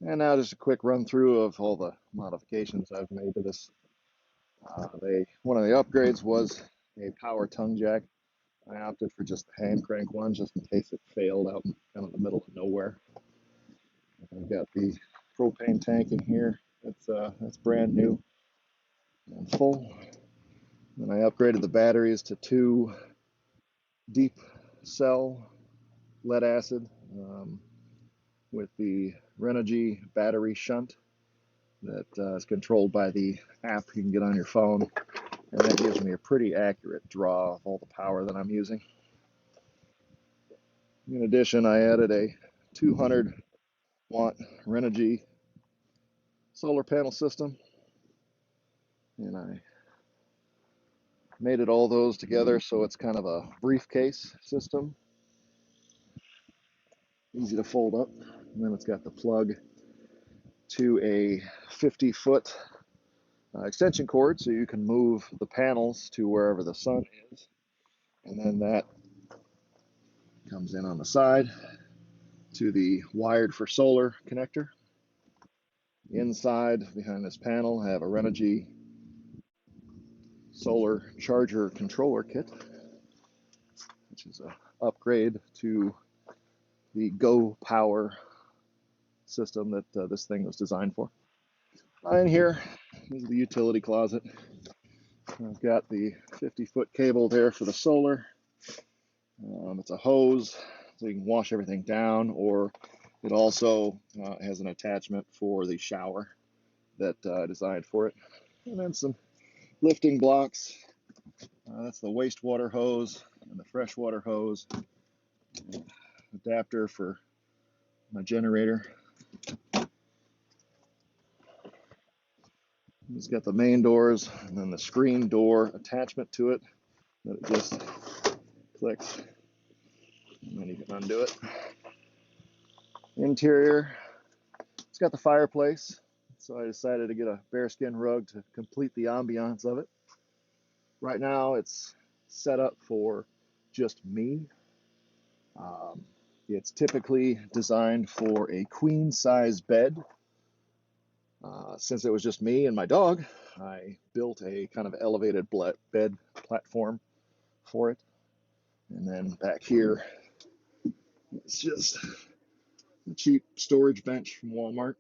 And now just a quick run through of all the modifications I've made to this. One of the upgrades was a power tongue jack. I opted for just the hand crank one just in case it failed out in kind of the middle of nowhere. I've got the propane tank in here. That's brand new and full. Then I upgraded the batteries to 2 deep cell lead acid with the Renogy battery shunt that is controlled by the app you can get on your phone, and that gives me a pretty accurate draw of all the power that I'm using. In addition, I added a 200 watt Renogy solar panel system, and I mated all those together so it's kind of a briefcase system, easy to fold up. And then it's got the plug to a 50-foot extension cord so you can move the panels to wherever the sun is, and then that comes in on the side to the wired for solar connector. Inside behind this panel I have a Renogy solar charger controller kit, which is an upgrade to the Go Power system that this thing was designed for. In here is the utility closet. I've got the 50-foot cable there for the solar. It's a hose so you can wash everything down, or it also has an attachment for the shower that I designed for it. And then some lifting blocks. That's the wastewater hose and the freshwater hose. Adapter for my generator. It's got the main doors and then the screen door attachment to it that it just clicks, and then you can undo it. Interior, it's got the fireplace, so I decided to get a bearskin rug to complete the ambiance of it. Right now it's set up for just me. It's typically designed for a queen size bed. Since it was just me and my dog, I built a kind of elevated bed platform for it. And then back here, it's just a cheap storage bench from Walmart.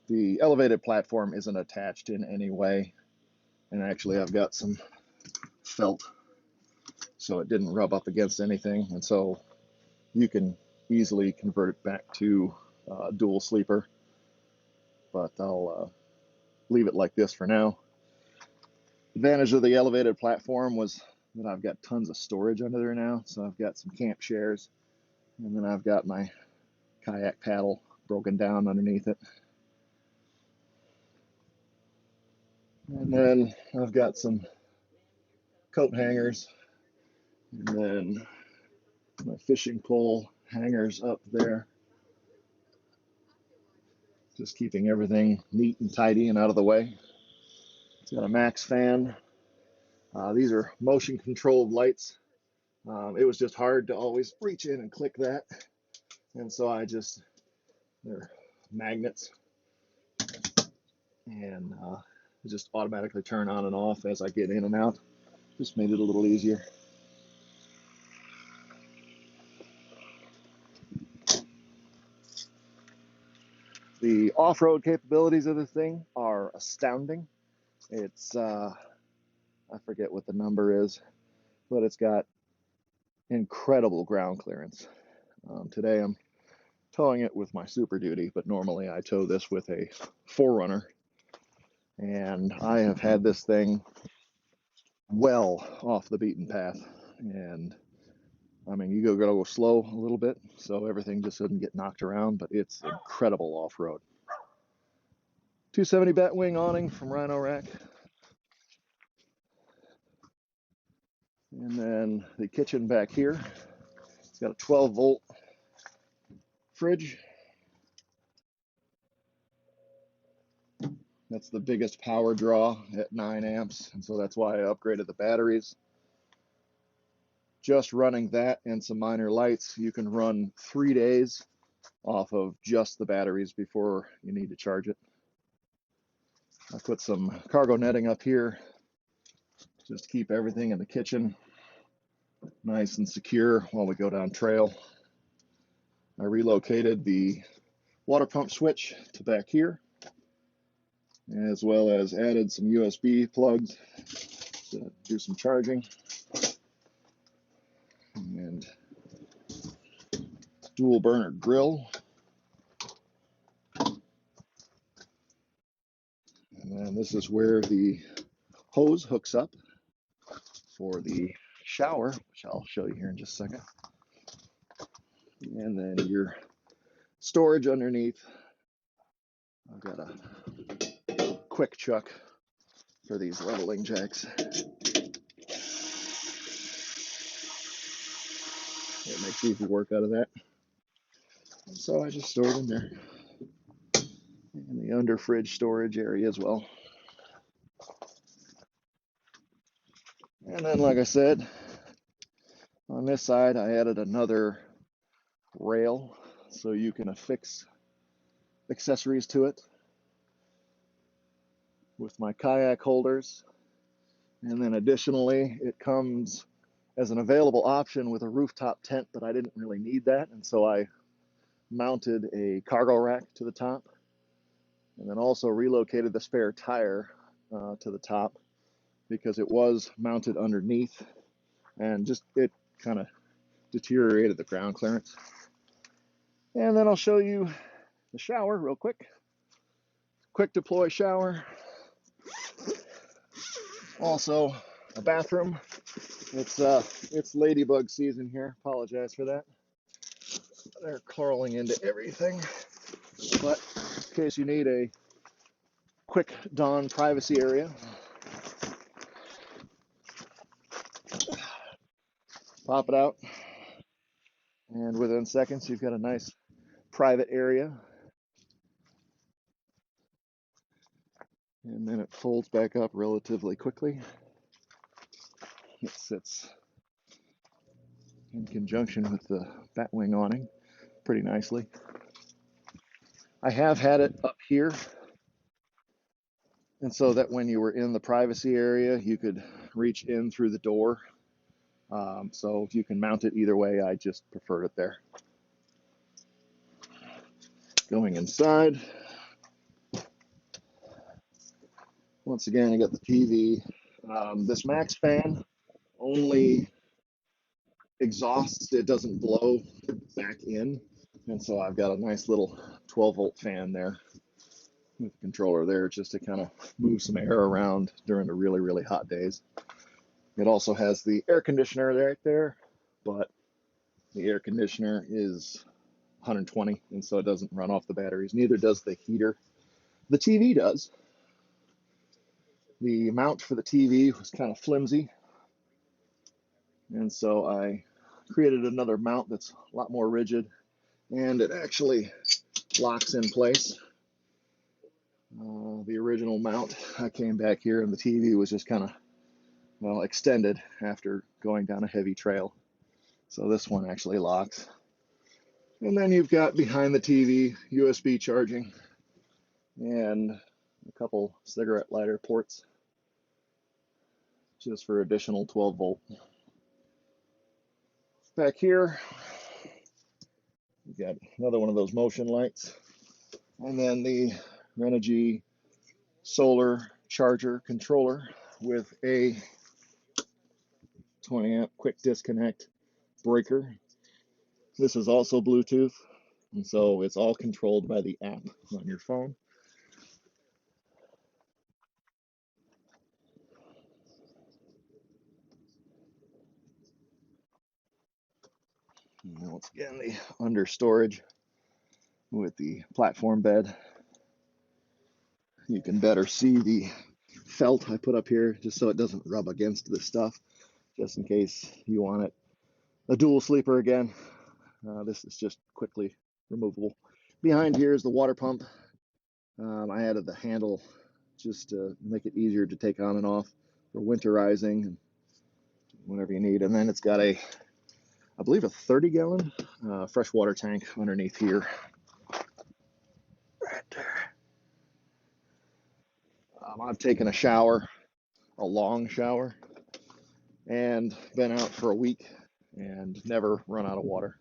The elevated platform isn't attached in any way, and actually I've got some felt so it didn't rub up against anything, and so you can easily convert it back to dual sleeper, but I'll leave it like this for now. Advantage of the elevated platform was that I've got tons of storage under there now. So I've got some camp chairs, and then I've got my kayak paddle broken down underneath it. And then I've got some coat hangers, and then my fishing pole hangers up there. Just keeping everything neat and tidy and out of the way. It's got a max fan. These are motion controlled lights. It was just hard to always reach in and click that, and so they're magnets, and just automatically turn on and off as I get in and out. Just made it a little easier. The off-road capabilities of this thing are astounding. It's I forget what the number is, but it's got incredible ground clearance. Today I'm towing it with my Super Duty, but normally I tow this with a 4Runner, and I have had this thing well off the beaten path. And I mean, you gotta go slow a little bit so everything just doesn't get knocked around, but it's incredible off-road. 270 Batwing awning from Rhino Rack. And then the kitchen back here, it's got a 12-volt fridge. That's the biggest power draw at 9 amps, and so that's why I upgraded the batteries. just running that and some minor lights, you can run 3 days off of just the batteries before you need to charge it. I put some cargo netting up here just to keep everything in the kitchen nice and secure while we go down trail. I relocated the water pump switch to back here, as well as added some USB plugs to do some charging, and dual burner grill. And then this is where the hose hooks up for the shower, which I'll show you here in just a second. And then your storage underneath. I've got a quick chuck for these leveling jacks. It makes easy work out of that. So I just store it in there. In the under fridge storage area as well. And then, like I said, on this side, I added another rail so you can affix accessories to it with my kayak holders. And then additionally, it comes as an available option with a rooftop tent, but I didn't really need that. And so I mounted a cargo rack to the top, and then also relocated the spare tire to the top because it was mounted underneath and just it kind of deteriorated the ground clearance. And then I'll show you the shower real quick. Quick deploy shower. Also a bathroom. It's ladybug season here. Apologize for that. They're crawling into everything. But in case you need a quick dawn privacy area, pop it out, and within seconds you've got a nice private area. And then it folds back up relatively quickly. It sits in conjunction with the batwing awning pretty nicely. I have had it up here, and so that when you were in the privacy area, you could reach in through the door. So if you can mount it either way, I just preferred it there. Going inside, once again, I got the TV. This max fan only exhausts, it doesn't blow back in. And so I've got a nice little 12-volt fan there with the controller there just to kind of move some air around during the really, really hot days. It also has the air conditioner right there, but the air conditioner is 120, and so it doesn't run off the batteries. Neither does the heater. The TV does. The mount for the TV was kind of flimsy, and so I created another mount that's a lot more rigid, and it actually locks in place. The original mount, I came back here and the TV was just kind of, well, extended after going down a heavy trail. So this one actually locks. And then you've got behind the TV USB charging and a couple cigarette lighter ports just for additional 12-volt. Back here, you've got another one of those motion lights. And then the Renogy solar charger controller with a 20 amp quick disconnect breaker. This is also Bluetooth, and so it's all controlled by the app on your phone. And once again, the under storage with the platform bed. You can better see the felt I put up here just so it doesn't rub against this stuff, just in case you want it a dual sleeper again. This is just quickly removable. Behind here is the water pump. I added the handle just to make it easier to take on and off for winterizing. whatever you need. And then it's got a, I believe, a 30-gallon freshwater tank underneath here. Right there. I've taken a shower, a long shower, and been out for a week and never run out of water.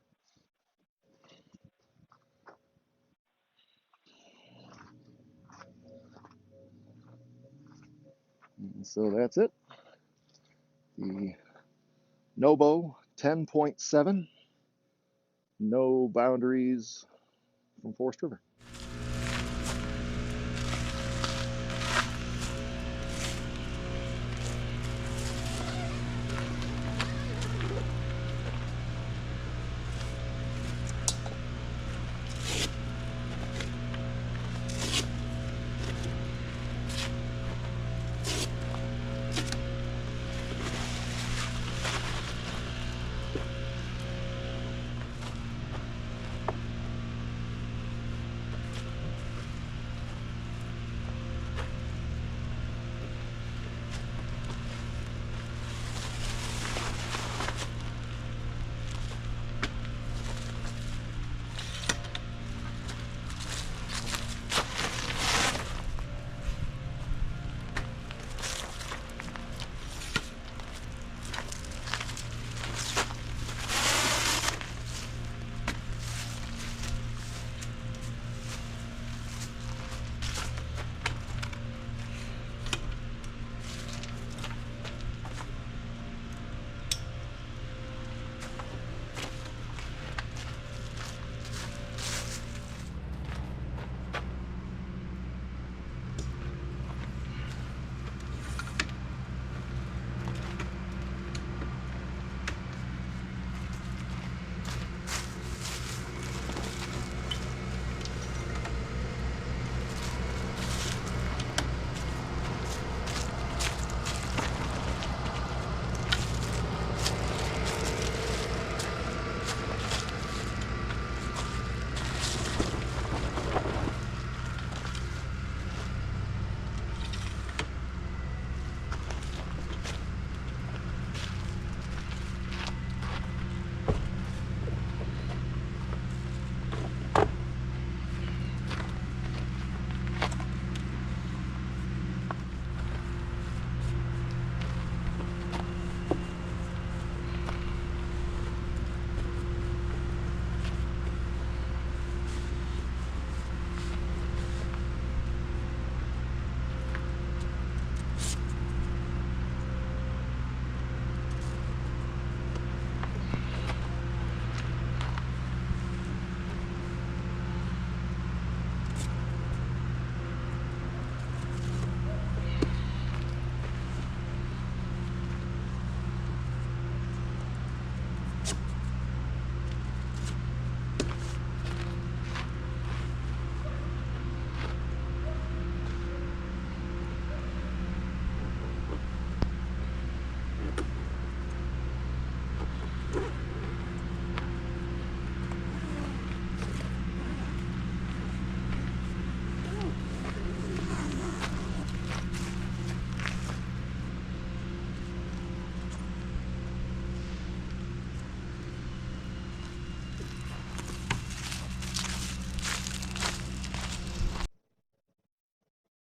And so that's it. The NoBo 10.7, no boundaries from Forest River.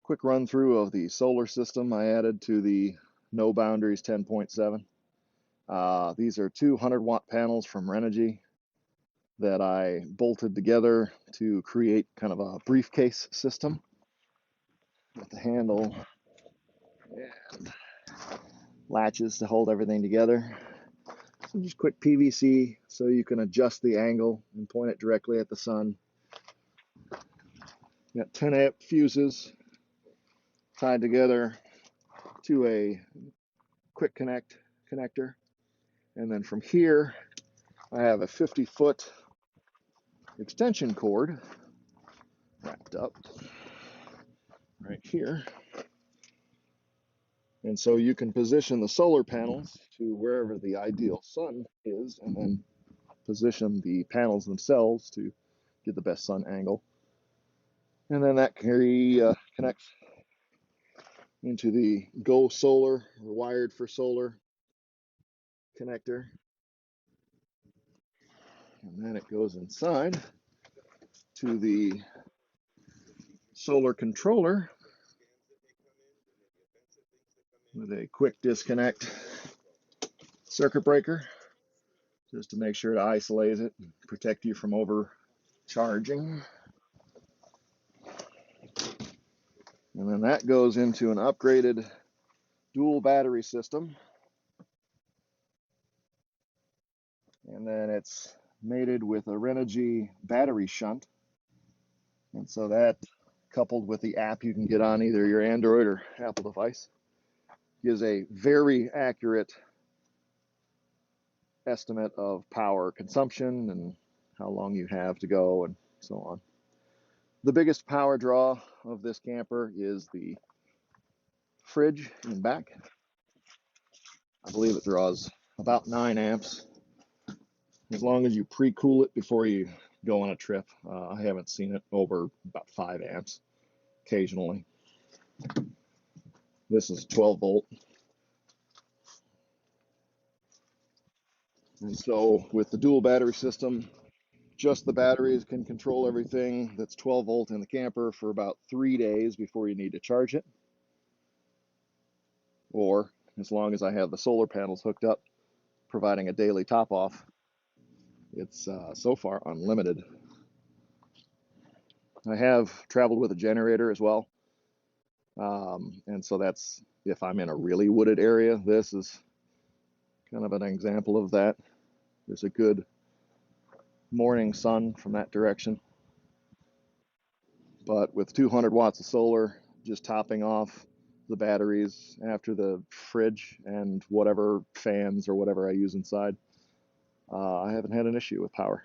Quick run through of the solar system I added to the No Boundaries 10.7. These are 200-watt panels from Renogy that I bolted together to create kind of a briefcase system with the handle and latches to hold everything together. So just quick PVC so you can adjust the angle and point it directly at the sun. Got 10-amp fuses tied together to a quick connector. And then from here, I have a 50-foot extension cord wrapped up right here. And so you can position the solar panels to wherever the ideal sun is, and then position the panels themselves to get the best sun angle. And then that connects into the Go Solar, or wired for solar connector, and then it goes inside to the solar controller with a quick disconnect circuit breaker just to make sure to isolate it and protect you from overcharging. And then that goes into an upgraded dual battery system. And then it's mated with a Renogy battery shunt. And so that, coupled with the app you can get on either your Android or Apple device, gives a very accurate estimate of power consumption and how long you have to go and so on. The biggest power draw of this camper is the fridge in back. I believe it draws about 9 amps, as long as you pre-cool it before you go on a trip. I haven't seen it over about 5 amps occasionally. This is 12 volt. And so with the dual battery system, just the batteries can control everything that's 12 volt in the camper for about 3 days before you need to charge it. Or as long as I have the solar panels hooked up, providing a daily top off, it's so far unlimited. I have traveled with a generator as well. And so that's if I'm in a really wooded area. This is kind of an example of that. There's a good morning sun from that direction. But with 200 watts of solar, just topping off the batteries after the fridge and whatever fans or whatever I use inside, I haven't had an issue with power.